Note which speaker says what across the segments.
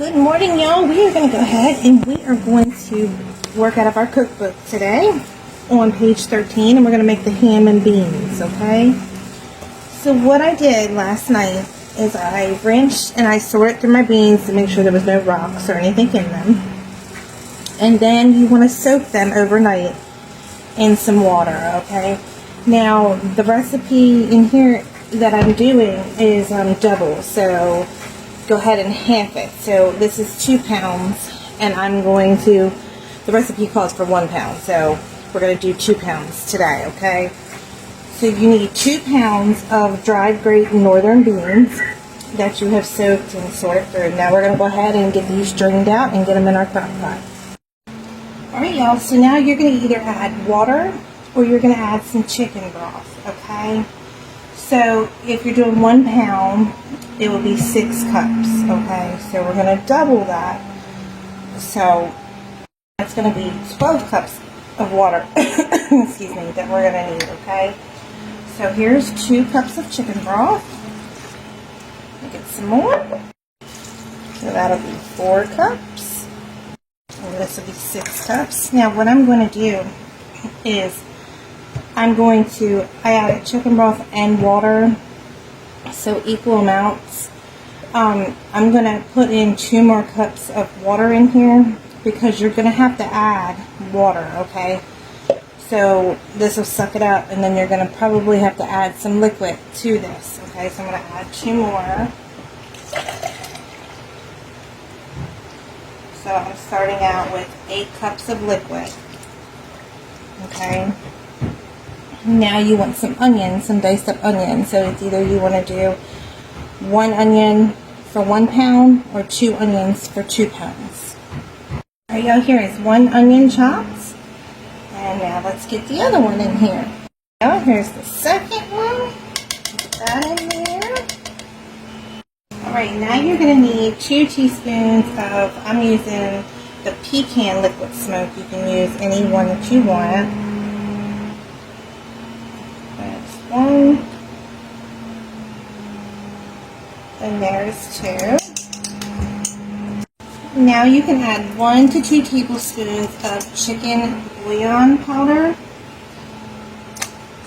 Speaker 1: Good morning, y'all. We are going to go ahead and we are going to work out of our cookbook today on page 13, and we're going to make the ham and beans, okay? So what I did last night is I rinsed and I sorted through my beans to make sure there was no rocks or anything in them. And then you want to soak them overnight in some water, okay? Now, the recipe in here that I'm doing is double, so go ahead and half it. So this is 2 pounds, and I'm going to, the recipe calls for 1 pound, so we're going to do 2 pounds today, okay? So you need 2 pounds of dried great northern beans that you have soaked and sorted through. Now we're going to go ahead and get these drained out and get them in our crock pot. Alright, y'all, so now you're going to either add water or you're going to add some chicken broth, okay? So if you're doing 1 pound, it will be 6 cups, okay? So we're going to double that. So that's going to be 12 cups of water, excuse me, that we're going to need, okay? So here's 2 cups of chicken broth. We'll get some more. So that'll be 4 cups. And this will be 6 cups. Now what I'm going to do is I added chicken broth and water, so equal amounts. I'm going to put in 2 more cups of water in here because you're going to have to add water, okay? So this will suck it up, and then you're going to probably have to add some liquid to this, okay? So I'm going to add 2 more. So I'm starting out with 8 cups of liquid, okay? Now you want some onions, some diced up onions. So it's either you want to do 1 onion for 1 pound or 2 onions for 2 pounds. Alright, y'all, here is 1 onion chopped. And now let's get the other one in here. Now here's the second one. Put that in there. Alright, now you're going to need 2 teaspoons of, I'm using the pecan liquid smoke. You can use any one that you want. 1, and there's 2. Now you can add 1 to 2 tablespoons of chicken bouillon powder.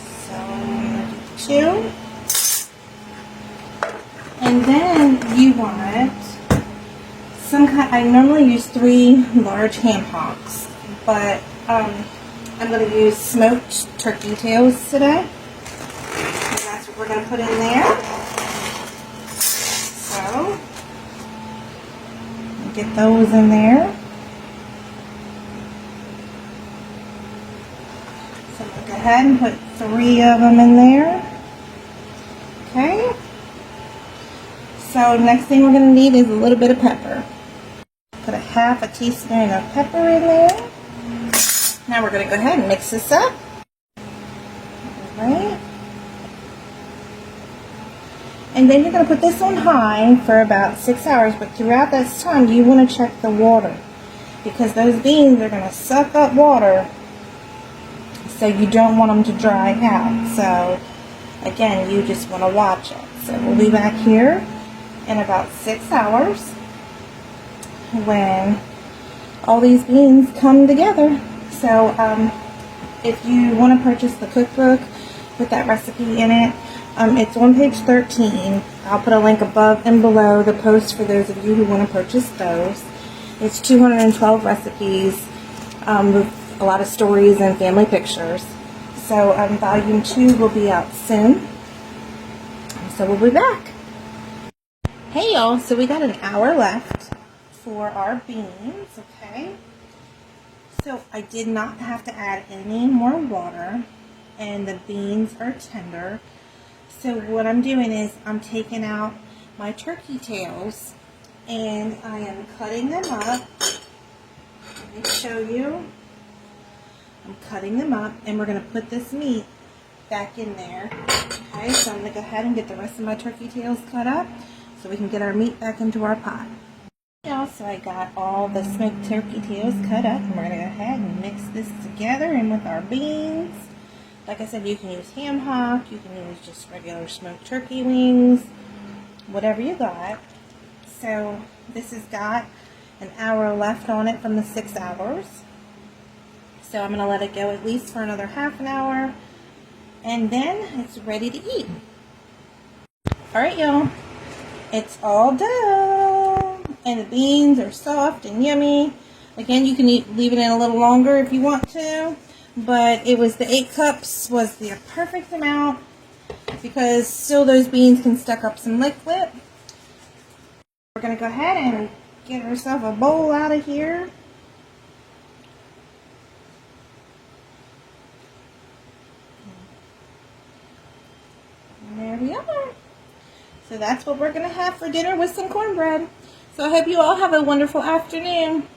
Speaker 1: So I'm going to do 2. And then you want some kind, I normally use 3 large ham hocks, but I'm going to use smoked turkey tails today. We're going to put in there. So, get those in there. So I'm going to go ahead and put 3 of them in there. Okay. So next thing we're going to need is a little bit of pepper. Put a half a teaspoon of pepper in there. Now we're going to go ahead and mix this up. Alright. And then you're going to put this on high for about 6 hours, but throughout this time you want to check the water because those beans are going to suck up water, so you don't want them to dry out. So again, you just want to watch it. So we'll be back here in about 6 hours when all these beans come together. So if you want to purchase the cookbook with that recipe in it, it's on page 13. I'll put a link above and below the post for those of you who want to purchase those. It's 212 recipes with a lot of stories and family pictures. So volume 2 will be out soon. So we'll be back. Hey y'all, so we got an hour left for our beans, okay? So I did not have to add any more water, and the beans are tender. So what I'm doing is I'm taking out my turkey tails and I am cutting them up. Let me show you. I'm cutting them up, and we're going to put this meat back in there. Okay, so I'm going to go ahead and get the rest of my turkey tails cut up so we can get our meat back into our pot. So I got all the smoked turkey tails cut up, and we're going to go ahead and mix this together in with our beans. Like I said, you can use ham hock, you can use just regular smoked turkey wings, whatever you got. So this has got an hour left on it from the 6 hours. So I'm going to let it go at least for another half an hour. And then it's ready to eat. Alright, y'all. It's all done. And the beans are soft and yummy. Again, you can leave it in a little longer if you want to. But it was the 8 cups was the perfect amount. Because still those beans can suck up some liquid. We're going to go ahead and get ourselves a bowl out of here. And there we are. So that's what we're going to have for dinner with some cornbread. So I hope you all have a wonderful afternoon.